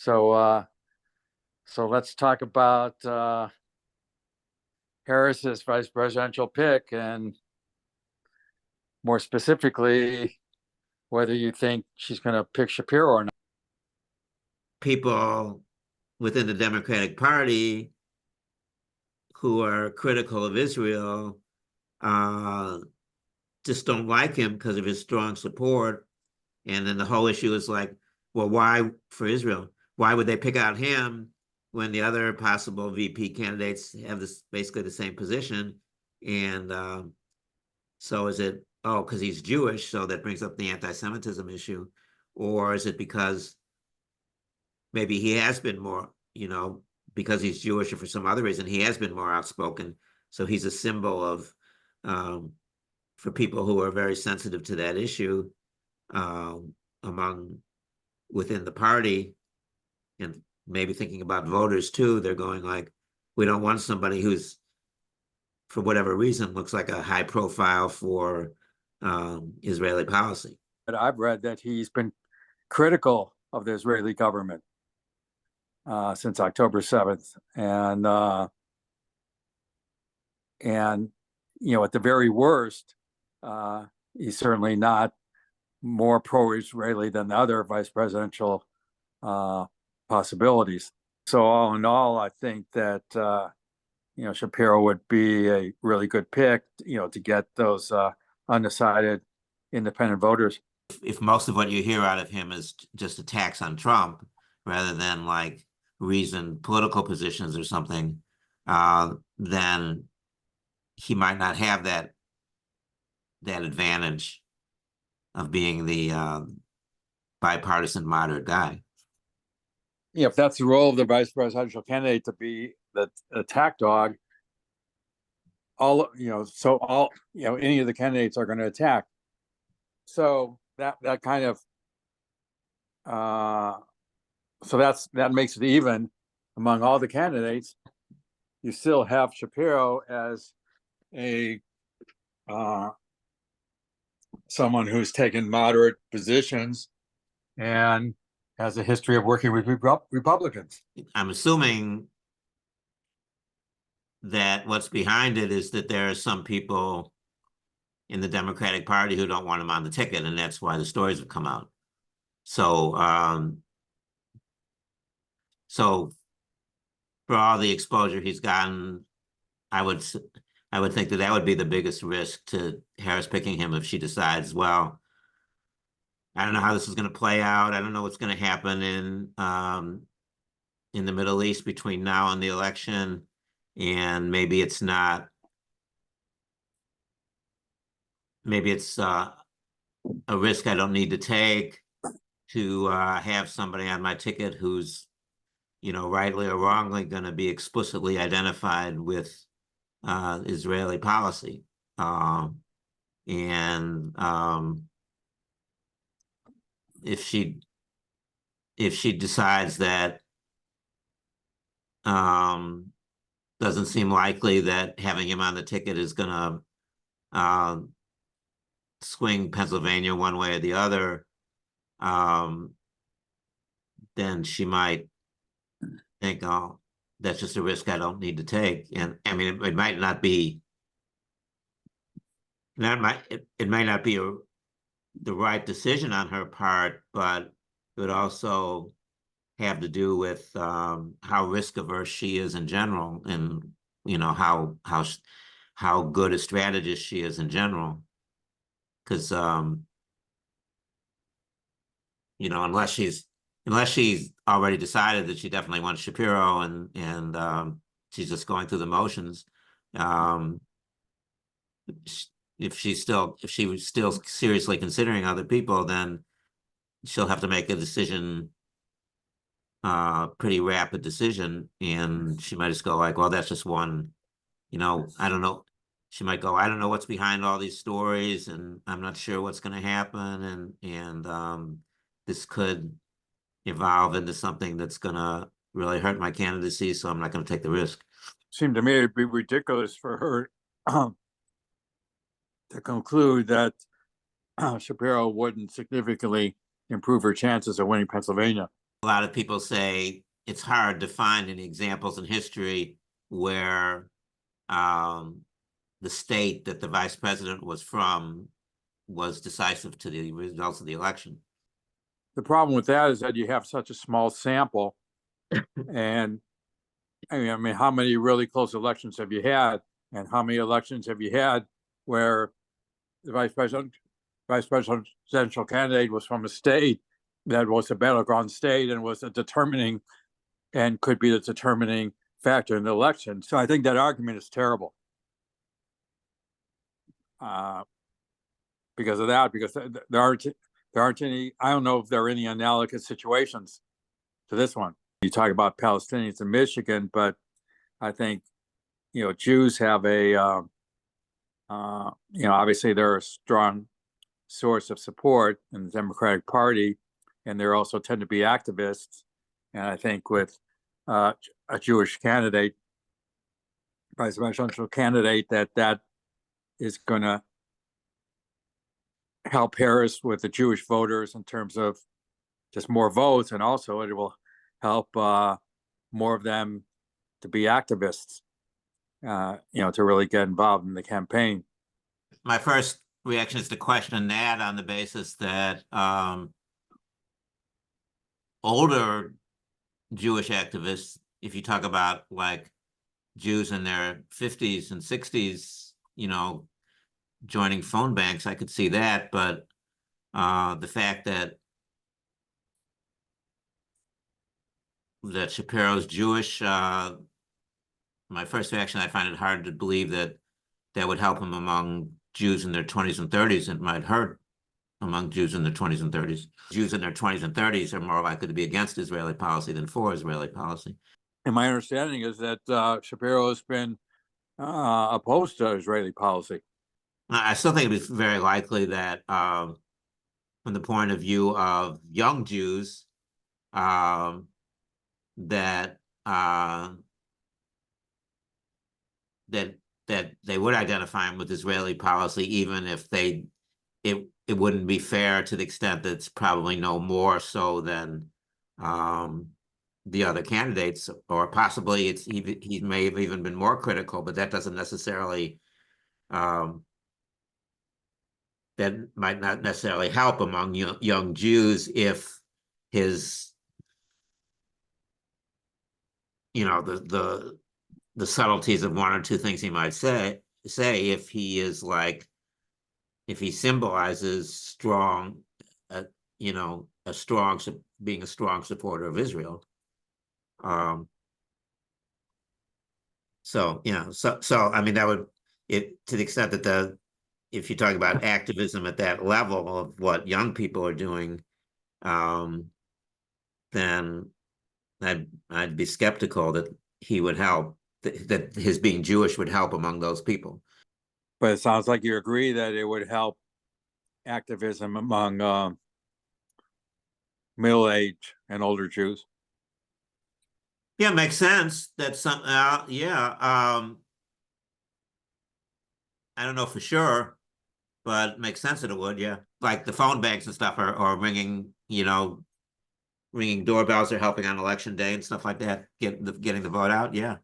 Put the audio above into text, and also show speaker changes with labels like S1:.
S1: So, so let's talk about Harris's vice presidential pick, and more specifically, whether you think she's going to pick Shapiro or not.
S2: People within the Democratic Party who are critical of Israel just don't like him because of his strong support. And then the whole issue is like, well, why for Israel? Why would they pick out him when the other possible VP candidates have this basically the same position? And so is it, oh, because he's Jewish, so that brings up the anti-Semitism issue? Or is it because maybe he has been more, because he's Jewish or for some other reason, he has been more outspoken. So he's a symbol of, for people who are very sensitive to that issue among within the party, and maybe thinking about voters too. They're going like, we don't want somebody who's, for whatever reason, looks like a high profile for Israeli policy.
S1: But I've read that he's been critical of the Israeli government since October 7th. And at the very worst, he's certainly not more pro-Israeli than the other vice presidential possibilities. So all in all, I think that Shapiro would be a really good pick, to get those undecided independent voters.
S2: If most of what you hear out of him is just attacks on Trump rather than like reasoned political positions or something, then he might not have that advantage of being the bipartisan moderate guy.
S1: If that's the role of the vice presidential candidate, to be the attack dog, any of the candidates are going to attack. So that kind of that makes it even among all the candidates. You still have Shapiro as a someone who's taken moderate positions and has a history of working with Republicans.
S2: I'm assuming that what's behind it is that there are some people in the Democratic Party who don't want him on the ticket, and that's why the stories have come out. So, so for all the exposure he's gotten, I would think that would be the biggest risk to Harris picking him if she decides, well, I don't know how this is going to play out. I don't know what's going to happen in the Middle East between now and the election, and maybe it's not. Maybe it's a risk I don't need to take to have somebody on my ticket who's, rightly or wrongly, going to be explicitly identified with Israeli policy. And if she decides that doesn't seem likely that having him on the ticket is going to swing Pennsylvania one way or the other, then she might think, oh, that's just a risk I don't need to take. And I mean, it might not be, it might not be the right decision on her part, but it would also have to do with how risk averse she is in general, and how good a strategist she is in general. Because unless she's already decided that she definitely wants Shapiro, and she's just going through the motions. If she was still seriously considering other people, then she'll have to make a decision, pretty rapid decision, and she might just go like, well, that's just one, I don't know. She might go, I don't know what's behind all these stories, and I'm not sure what's going to happen, and this could evolve into something that's going to really hurt my candidacy, so I'm not going to take the risk.
S1: Seemed to me it'd be ridiculous for her to conclude that Shapiro wouldn't significantly improve her chances of winning Pennsylvania.
S2: A lot of people say it's hard to find any examples in history where the state that the vice president was from was decisive to the results of the election.
S1: The problem with that is that you have such a small sample, and I mean, how many really close elections have you had, and how many elections have you had where the vice presidential candidate was from a state that was a battleground state and was a determining and could be the determining factor in the election. So I think that argument is terrible. Because of that, because there aren't any, I don't know if there are any analogous situations to this one. You talk about Palestinians in Michigan, but I think, Jews have a, obviously they're a strong source of support in the Democratic Party, and they also tend to be activists. And I think with a Jewish candidate, presidential candidate, that is going to help Harris with the Jewish voters in terms of just more votes, and also it will help more of them to be activists, to really get involved in the campaign.
S2: My first reaction is to question that on the basis that older Jewish activists, if you talk about like Jews in their 50s and 60s, joining phone banks, I could see that, but the fact that Shapiro's Jewish, my first reaction, I find it hard to believe that would help him among Jews in their 20s and 30s. It might hurt among Jews in their 20s and 30s. Jews in their 20s and 30s are more likely to be against Israeli policy than for Israeli policy.
S1: And my understanding is that Shapiro has been opposed to Israeli policy.
S2: I still think it's very likely that from the point of view of young Jews, that they would identify him with Israeli policy, even if it wouldn't be fair to the extent that it's probably no more so than the other candidates, or possibly he may have even been more critical, but that doesn't necessarily that might not necessarily help among young Jews if his, the subtleties of one or two things he might say if he is like, if he symbolizes strong, being a strong supporter of Israel. So I mean, that would, to the extent that if you talk about activism at that level of what young people are doing, then I'd be skeptical that he would help, that his being Jewish would help among those people.
S1: But it sounds like you agree that it would help activism among middle-aged and older Jews.
S2: Yeah, makes sense. That's some, I don't know for sure, but it makes sense that it would, yeah. Like the phone banks and stuff are ringing, ringing doorbells, are helping on election day and stuff like that, getting the vote out, yeah.